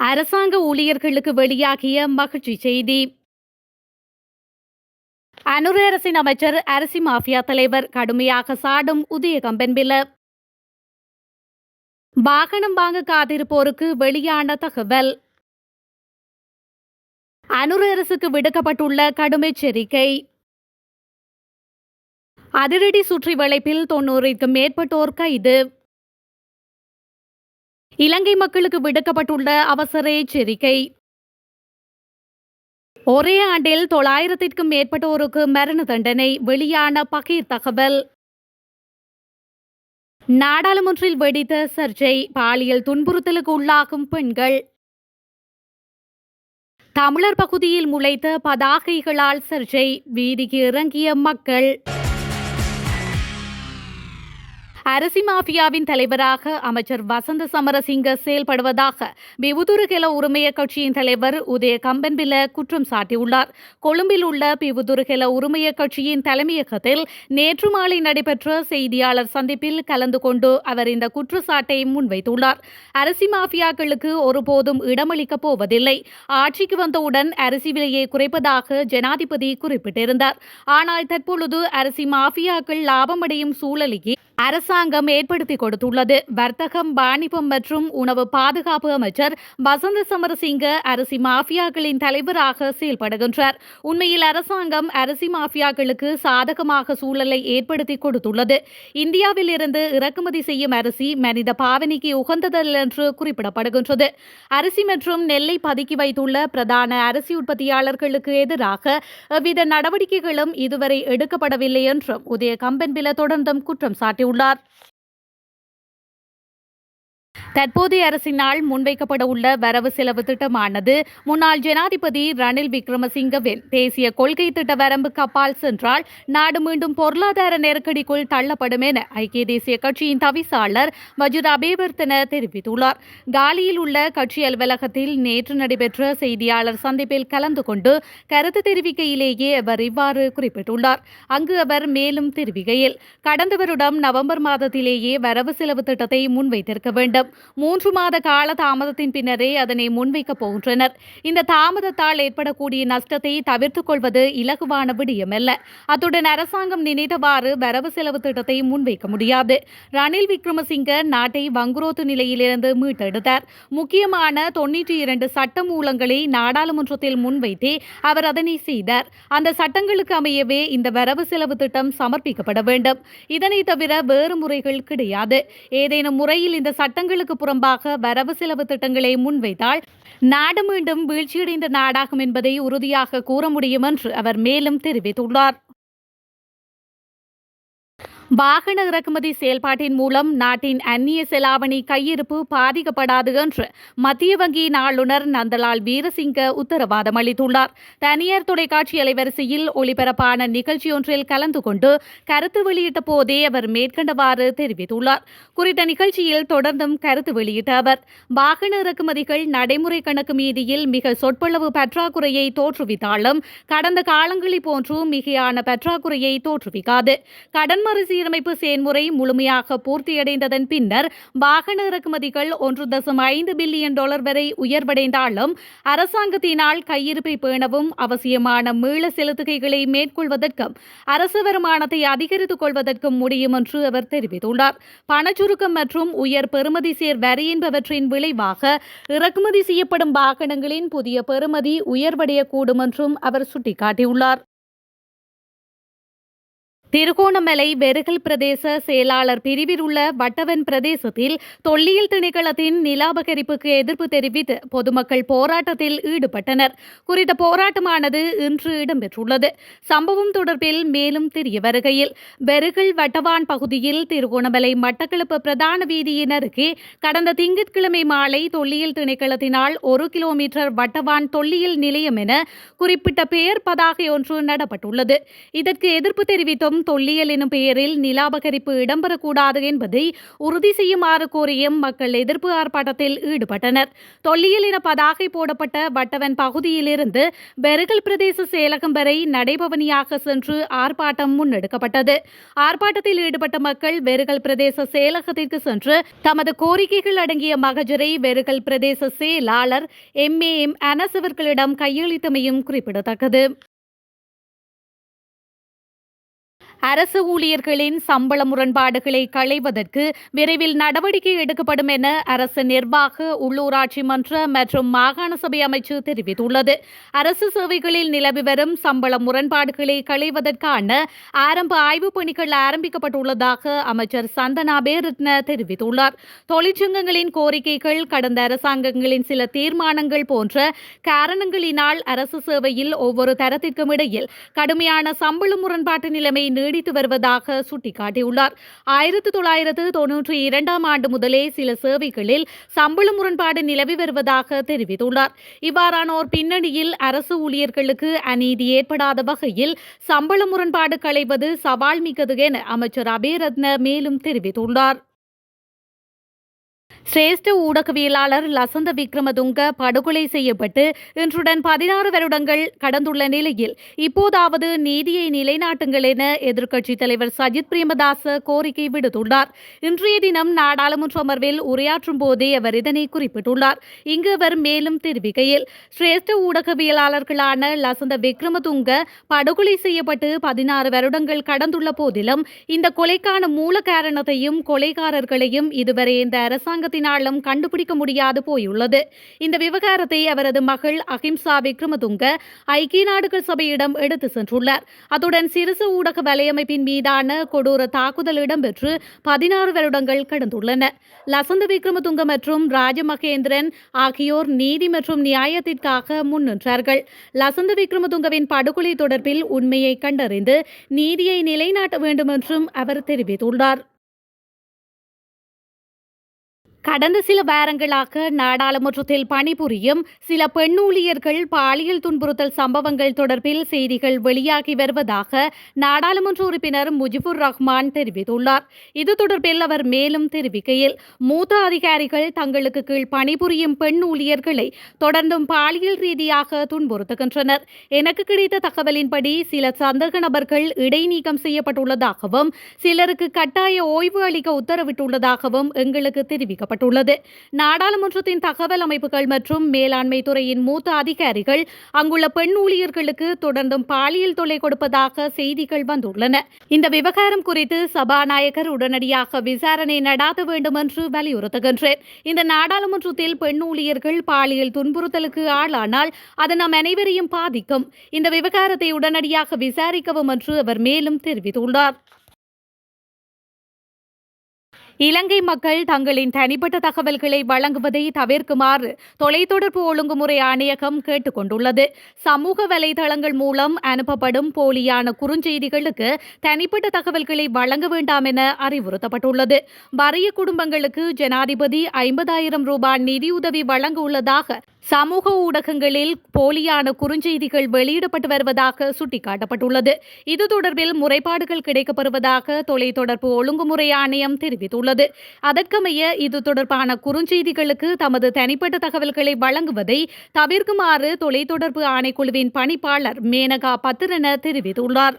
அரசாங்க ஊழியர்களுக்கு வெளியாகிய மகிழ்ச்சி செய்தி. அனுர அரசின் அமைச்சர் அரிசி மாஃபியா தலைவர் கடுமையாக சாடும் உதய கம்பன்பில. வாகனம் வாங்க காத்திருப்போருக்கு வெளியான தகவல். அனுர அரசுக்கு விடுக்கப்பட்டுள்ள கடும் எச்சரிக்கை. அதிரடி சுற்றி வளைப்பில் 90க்கும் மேற்பட்டோர் கைது. இலங்கை மக்களுக்கு விடுக்கப்பட்டுள்ள அவசர எச்சரிக்கை. ஒரே ஆண்டில் 900க்கும் மேற்பட்டோருக்கு மரண தண்டனை, வெளியான பகீர் தகவல். நாடாளுமன்றில் வெடித்த சர்ச்சை, பாலியல் துன்புறுத்தலுக்கு உள்ளாகும் பெண்கள். தமிழர் பகுதியில் முளைத்த பதாகைகளால் சர்ச்சை, வீதிக்கு இறங்கிய மக்கள். அரிசி மாஃபியாவின் தலைவராக அமைச்சர் வசந்த சமரசிங்க செயல்படுவதாக பிவுதுருகெல உரிமைய கட்சியின் தலைவர் உதய கம்பன்பில குற்றம் சாட்டியுள்ளார். கொழும்பில் உள்ள பிவுதுருகெல உரிமைய கட்சியின் தலைமையகத்தில் நேற்று மாலை நடைபெற்ற செய்தியாளர் சந்திப்பில் கலந்து கொண்டு அவர் இந்த குற்றச்சாட்டை முன்வைத்துள்ளார். அரிசி மாஃபியாக்களுக்கு ஒருபோதும் இடமளிக்கப் போவதில்லை. ஆட்சிக்கு வந்தவுடன் அரிசி விலையை குறைப்பதாக ஜனாதிபதி குறிப்பிட்டிருந்தார். ஆனால் தற்பொழுது அரிசி மாஃபியாக்கள் லாபமடையும் சூழலையே அரசாங்கம் ஏற்படுத்தி கொடுத்துள்ளது. வர்த்தகம், வாணிபம் மற்றும் உணவு பாதுகாப்பு அமைச்சர் வசந்த சமரசிங்க அரிசி மாஃபியாக்களின் தலைவராக செயல்படுகின்றார். உண்மையில் அரசாங்கம் அரிசி மாஃபியாக்களுக்கு சாதகமாக சூழலை ஏற்படுத்தி கொடுத்துள்ளது. இந்தியாவில் இருந்து இறக்குமதி செய்யும் அரிசி மனித பாவனைக்கு உகந்ததல்ல என்று குறிப்பிடப்படுகின்றது. அரிசி மற்றும் நெல்லை பதுக்கி வைத்துள்ள பிரதான அரிசி உற்பத்தியாளர்களுக்கு எதிராக எவ்வித நடவடிக்கைகளும் இதுவரை எடுக்கப்படவில்லை என்றும் உதய கம்பன்பில தொடர்ந்தும் குற்றம் சாட்டியுள்ளார். தற்போதைய அரசினால் முன்வைக்கப்பட உள்ள வரவு செலவு திட்டமானது முன்னாள் ஜனாதிபதி ரணில் விக்ரமசிங்கவின் தேசிய கொள்கை திட்ட வரம்புக்கு அப்பால் சென்றால் நாடு மீண்டும் பொருளாதார நெருக்கடிக்குள் தள்ளப்படும் என ஐக்கிய தேசிய கட்சியின் தவிசாளர் மஜூர் அபேவர்த்தன தெரிவித்துள்ளார். காலியில் உள்ள கட்சி அலுவலகத்தில் நேற்று நடைபெற்ற செய்தியாளர் சந்திப்பில் கலந்து கொண்டு கருத்து தெரிவிக்கையிலேயே அவர் இவ்வாறு குறிப்பிட்டுள்ளார். அங்கு அவர் மேலும் தெரிவிக்கையில், கடந்த வருடம் நவம்பர் மாதத்திலேயே வரவு செலவு திட்டத்தை முன்வைத்திருக்க வேண்டும். 3 மாத கால தாமதத்தின் பின்னரே அதனை முன்வைக்கப் போகின்றனர். இந்த தாமதத்தால் ஏற்படக்கூடிய நஷ்டத்தை தவிர்த்துக் கொள்வது இலகுவான விடயமல்ல. அத்துடன் அரசாங்கம் நினைத்தவாறு வரவு செலவு திட்டத்தை முன்வைக்க முடியாது. ரணில் விக்ரமசிங்க நாட்டை வங்குரோத்து நிலையிலிருந்து மீட்டெடுத்தார். முக்கியமான 92 சட்ட மூலங்களை நாடாளுமன்றத்தில் முன்வைத்தே அவர் அதனை செய்தார். அந்த சட்டங்களுக்கு அமையவே இந்த வரவு செலவு திட்டம் சமர்ப்பிக்கப்பட வேண்டும். இதனை தவிர வேறு முறைகள் கிடையாது. ஏதேனும் முறையில் இந்த சட்டங்களுக்கு புறம்பாக வரவு செலவு திட்டங்களை முன்வைத்தால் நாடு மீண்டும் வீழ்ச்சியடைந்த நாடாகும் என்பதை உறுதியாக கூற முடியும் என்று அவர் மேலும் தெரிவித்துள்ளார். வாகன இறக்குமதி செயல்பாட்டின் மூலம் நாட்டின் அந்நிய செலாவணி கையிருப்பு பாதிக்கப்படாது என்று மத்திய வங்கியின் ஆளுநர் நந்தலால் வீரசிங்க உத்தரவாதம் அளித்துள்ளார். தனியார் தொலைக்காட்சி அலைவரிசையில் ஒளிபரப்பான நிகழ்ச்சியொன்றில் கலந்து கொண்டு கருத்து வெளியிட்ட போதே அவர் மேற்கண்டவாறு தெரிவித்துள்ளார். குறித்த நிகழ்ச்சியில் தொடர்ந்தும் கருத்து வெளியிட்ட அவர், வாகன இறக்குமதிகள் நடைமுறை கணக்கு மீதியில் மிக சொற்பளவு பற்றாக்குறையை தோற்றுவித்தாலும் கடந்த காலங்களை போன்று மிகையான பற்றாக்குறையை தோற்றுவிக்காது. கடன் மறுசீரமைப்பு செயல்முறை முழுமையாக பூர்த்தியடைந்ததன் பின்னர் வாகன இறக்குமதிகள் $1.5 பில்லியன் வரை உயர்வடைந்தாலும் அரசாங்கத்தினால் கையிருப்பை பேணவும் அவசியமான மீள செலுத்துகைகளை மேற்கொள்வதற்கும் அரசு வருமானத்தை அதிகரித்துக் கொள்வதற்கும் முடியும் என்று அவர் தெரிவித்துள்ளார். பணச்சுருக்கம் மற்றும் உயர் பெறுமதி சேர் வரி என்பவற்றின் விளைவாக இறக்குமதி செய்யப்படும் வாகனங்களின் புதிய பெறுமதி உயர்வடையக்கூடும் என்றும் அவர் சுட்டிக்காட்டியுள்ளார். திருகோணமலை வெறுகல் பிரதேச செயலாளர் பிரிவில் உள்ள வட்டவன் பிரதேசத்தில் தொல்லியல் திணைக்களத்தின் நிலாபகரிப்புக்கு எதிர்ப்பு தெரிவித்து பொதுமக்கள் போராட்டத்தில் ஈடுபட்டனர். குறித்த போராட்டமானது இன்று இடம்பெற்றுள்ளது. சம்பவம் தொடர்பில் மேலும் தெரிய வருகையில், வெறுகல் வட்டவான் பகுதியில் திருகோணமலை மட்டக்களப்பு பிரதான வீதியின் அருகே கடந்த திங்கட்கிழமை மாலை தொல்லியல் திணைக்களத்தினால் 1 கிலோமீட்டர் வட்டவான் தொல்லியல் நிலையம் என குறிப்பிட்ட பெயர் பதாகை ஒன்று நடப்பட்டுள்ளது. இதற்கு எதிர்ப்பு தெரிவித்தும் தொல்லியல் எனும் பெயரில் நிலாபகரிப்பு இடம்பெறக்கூடாது என்பதை உறுதி செய்யுமாறு கோரியும் மக்கள் எதிர்ப்பு ஆர்ப்பாட்டத்தில் ஈடுபட்டனர். தொல்லியல் என பதாகை போடப்பட்ட வட்டவன் பகுதியிலிருந்து பெருகல் பிரதேச செயலகம் வரை நடைபவனியாக சென்று ஆர்ப்பாட்டம் முன்னெடுக்கப்பட்டது. ஆர்ப்பாட்டத்தில் ஈடுபட்ட மக்கள் வெறுகல் பிரதேச செயலகத்திற்கு சென்று தமது கோரிக்கைகள் அடங்கிய மகஜரை வெறுகல் பிரதேச செயலாளர் எம். அனஸ் அவர்களிடம் கையளித்தமையும் குறிப்பிடத்தக்கது. அரசு ஊழியர்களின் சம்பள முரண்பாடுகளை களைவதற்கு விரைவில் நடவடிக்கை எடுக்கப்படும் என அரசு நிர்வாக, உள்ளூராட்சி மன்ற மற்றும் மாகாண சபை அமைச்சு தெரிவித்துள்ளது. அரசு சேவைகளில் நிலவி வரும் சம்பள முரண்பாடுகளை களைவதற்கான ஆரம்ப ஆய்வுப் பணிகள் ஆரம்பிக்கப்பட்டுள்ளதாக அமைச்சர் சந்தனா பேரத்ன தெரிவித்துள்ளார். தொழிற்சங்கங்களின் கோரிக்கைகள், கடந்த அரசாங்கங்களின் சில தீர்மானங்கள் போன்ற காரணங்களினால் அரசு சேவையில் ஒவ்வொரு தரத்திற்கும் இடையில் கடுமையான சம்பள முரண்பாட்டு நிலைமை நீடித்து வருவதாக சுட்டிக்காட்டியுள்ளார். 1992 ஆண்டு முதலே சில சேவைகளில் சம்பள முரண்பாடு நிலவி வருவதாக தெரிவித்துள்ளார். இவ்வாறானோர் பின்னணியில் அரசு ஊழியர்களுக்கு அநீதி ஏற்படாத வகையில் சம்பள முரண்பாடு களைவது சவால் மிக்கது என அமைச்சர் அபேரத்ன மேலும் தெரிவித்துள்ளார். சிரேஷ்ட ஊடகவியலாளர் லசந்த விக்ரமதுங்க படுகொலை செய்யப்பட்டு இன்றுடன் 16 வருடங்கள் கடந்துள்ள நிலையில் இப்போதாவது நீதியை நிலைநாட்டுங்கள் என எதிர்க்கட்சித் தலைவர் சஜித் பிரேமதாச கோரிக்கை விடுத்துள்ளார். இன்றைய தினம் நாடாளுமன்ற அமர்வில் உரையாற்றும் போதே அவர் இதனை குறிப்பிட்டுள்ளார். இங்கு அவர் மேலும் தெரிவிக்கையில், சிரேஷ்ட ஊடகவியலாளர்களான லசந்த விக்ரமதுங்க படுகொலை செய்யப்பட்டு 16 வருடங்கள் கடந்துள்ள போதிலும் இந்த கொலைக்கான மூல காரணத்தையும் கொலைகாரர்களையும் இதுவரை இந்த அரசாங்கத்தினாலும் கண்டுபிடிக்க முடியாது போயுள்ளது. இந்த விவகாரத்தை அவரது மகள் அஹிம்சா விக்ரமதுங்க ஐக்கிய நாடுகள் சபையிடம் எடுத்து சென்றுள்ளார். அத்துடன் சிறுசு ஊடக வலையமைப்பின் மீதான கொடூர தாக்குதல் இடம்பெற்று 16 வருடங்கள் கடந்துள்ளன. லசந்த விக்ரமதுங்க மற்றும் ராஜமகேந்திரன் ஆகியோர் நீதி மற்றும் நியாயத்திற்காக முன்னின்றார்கள். லசந்த விக்ரமதுங்கவின் படுகொலை தொடர்பில் உண்மையை கண்டறிந்து நீதியை நிலைநாட்ட வேண்டும் என்றும் அவர் தெரிவித்துள்ளார். கடந்த சில வாரங்களாக நாடாளுமன்றத்தில் பணிபுரியும் சில பெண் ஊழியர்கள் பாலியல் துன்புறுத்தல் சம்பவங்கள் தொடர்பில் செய்திகள் வெளியாகி வருவதாக நாடாளுமன்ற உறுப்பினர் முஜிபுர் ரஹ்மான் தெரிவித்துள்ளார். இது தொடர்பில் அவர் மேலும் தெரிவிக்கையில், மூத்த அதிகாரிகள் தங்களுக்கு கீழ் பணிபுரியும் பெண் ஊழியர்களை தொடர்ந்தும் பாலியல் ரீதியாக துன்புறுத்துகின்றனர். எனக்கு கிடைத்த தகவலின்படி சில சந்தேக நபர்கள் இடைநீக்கம் செய்யப்பட்டுள்ளதாகவும் சிலருக்கு கட்டாய ஓய்வு அளிக்க உத்தரவிட்டுள்ளதாகவும் எங்களுக்கு தெரிவிக்கப்பட்டது. நாடாளுமன்றத்தின் தகவல் அமைப்புகள் மற்றும் மேலாண்மை துறையின் மூத்த அதிகாரிகள் அங்குள்ள பெண் ஊழியர்களுக்கு தொடர்ந்தும் பாலியல் தொல்லை கொடுப்பதாக செய்திகள் வந்துள்ளன. இந்த விவகாரம் குறித்து சபாநாயகர் உடனடியாக விசாரணை நடாத்த வேண்டும் என்று வலியுறுத்துகின்றேன். இந்த நாடாளுமன்றத்தில் பெண் ஊழியர்கள் பாலியல் துன்புறுத்தலுக்கு ஆளானால் அது நம் அனைவரையும் பாதிக்கும். இந்த விவகாரத்தை உடனடியாக விசாரிக்கவும் என்று அவர் மேலும் தெரிவித்துள்ளார். இலங்கை மக்கள் தங்களின் தனிப்பட்ட தகவல்களை வழங்குவதை தவிர்க்குமாறு தொலைத்தொடர்பு ஒழுங்குமுறை ஆணையகம் கேட்டுக் கொண்டுள்ளது. சமூக வலைதளங்கள் மூலம் அனுப்பப்படும் போலியான குறுஞ்செய்திகளுக்கு தனிப்பட்ட தகவல்களை வழங்க வேண்டாம் என அறிவுறுத்தப்பட்டுள்ளது. வறிய குடும்பங்களுக்கு ஜனாதிபதி 50,000 ரூபாய் நிதியுதவி வழங்க உள்ளதாக சமூக ஊடகங்களில் போலியான குறுஞ்செய்திகள் வெளியிடப்பட்டு வருவதாக சுட்டிக்காட்டப்பட்டுள்ளது. இது தொடர்பில் முறைப்பாடுகள் கிடைக்கப்பெறுவதாக தொலைத்தொடர்பு ஒழுங்குமுறை ஆணையம் தெரிவித்துள்ளது. அதற்கமைய இது தொடர்பான குறுஞ்செய்திகளுக்கு தமது தனிப்பட்ட தகவல்களை வழங்குவதை தவிர்க்குமாறு தொலைத்தொடர்பு ஆணைக்குழுவின் பணிப்பாளர் மேனகா பத்திரன தெரிவித்துள்ளார்.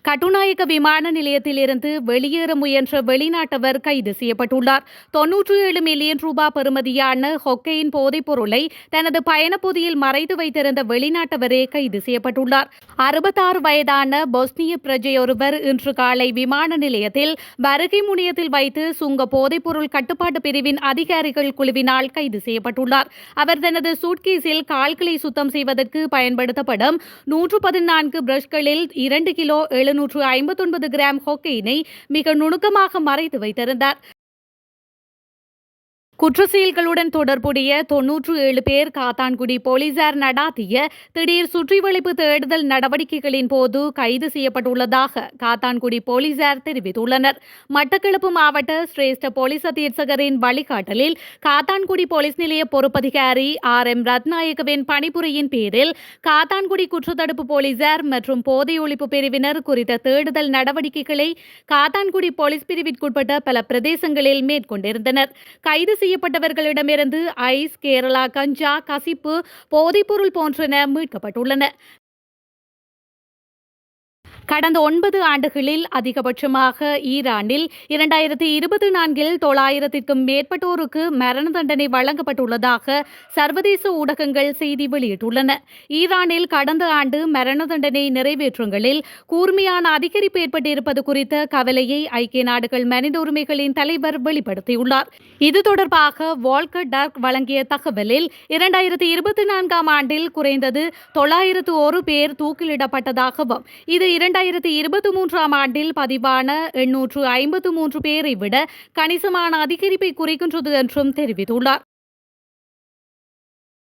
கட்டுநாயக்க விமான நிலையத்திலிருந்து வெளியேற முயன்ற வெளிநாட்டவர் கைது செய்யப்பட்டுள்ளார். 97 மில்லியன் ரூபாய் பெறுமதியான ஹொக்கையின் போதைப் பொருளை தனது பயணப்பொதியில் மறைத்து வைத்திருந்த வெளிநாட்டவரே கைது செய்யப்பட்டுள்ளார். 66 வயதான பொஸ்னிய பிரஜையொருவர் இன்று காலை விமான நிலையத்தில் வருகை முனையத்தில் வைத்து சுங்க போதைப் பொருள் கட்டுப்பாட்டு பிரிவின் அதிகாரிகள் குழுவினால் கைது செய்யப்பட்டுள்ளார். அவர் தனது சூட்கேஸில் கால்களை சுத்தம் செய்வதற்கு பயன்படுத்தப்படும் 114 பிரஷ்களில் 2 கிலோ 759 கிராம் ஹொக்கையினை மிக நுணுக்கமாக மறைத்து வைத்திருந்தார். குற்றச்செயல்களுடன் தொடர்புடைய 97 பேர் காத்தான்குடி போலீசார் நடாத்திய திடீர் சுற்றிவளைப்பு தேடுதல் நடவடிக்கைகளின் போது கைது செய்யப்பட்டுள்ளதாக காத்தான்குடி போலீசார் தெரிவித்துள்ளனர். மட்டக்களப்பு மாவட்ட சிரேஷ்ட போலீஸ் அத்தியட்சகரின் வழிகாட்டலில் காத்தான்குடி போலீஸ் நிலைய பொறுப்பதிகாரி RM ரத்நாயகவின் பணிபுரியின் பேரில் காத்தான்குடி குற்றத்தடுப்பு போலீசார் மற்றும் போதை ஒழிப்பு பிரிவினர் குறித்த தேடுதல் நடவடிக்கைகளை காத்தான்குடி போலீஸ் பிரிவிற்குட்பட்ட பல பிரதேசங்களில் மேற்கொண்டிருந்தனர். கைது செய்யப்பட்டவர்களிடமிருந்து ஐஸ், கேரளா கஞ்சா, கசிப்பு, போதைப்பொருள் போன்றன மீட்கப்பட்டுள்ளன. கடந்த 9 ஆண்டுகளில் அதிகபட்சமாக ஈரானில் 2024 900க்கும் மேற்பட்டோருக்கு மரண தண்டனை வழங்கப்பட்டுள்ளதாக சர்வதேச ஊடகங்கள் செய்தி வெளியிட்டுள்ளன. ஈரானில் கடந்த ஆண்டு மரண தண்டனை நிறைவேற்றங்களில் கூர்மையான அதிகரிப்பு ஏற்பட்டிருப்பது குறித்த கவலையை ஐக்கிய நாடுகள் மனித உரிமைகளின் தலைவர் வெளிப்படுத்தியுள்ளார். இது தொடர்பாக வால்கர் டர்க் வழங்கிய தகவலில் 2024 ஆண்டில் குறைந்தது 901 பேர் தூக்கிலிடப்பட்டதாகவும் இது 2023 ஆண்டில் பதிவான 853 பேரை விட கணிசமான அதிகரிப்பை குறிக்கின்றது என்றும் தெரிவித்துள்ளார்.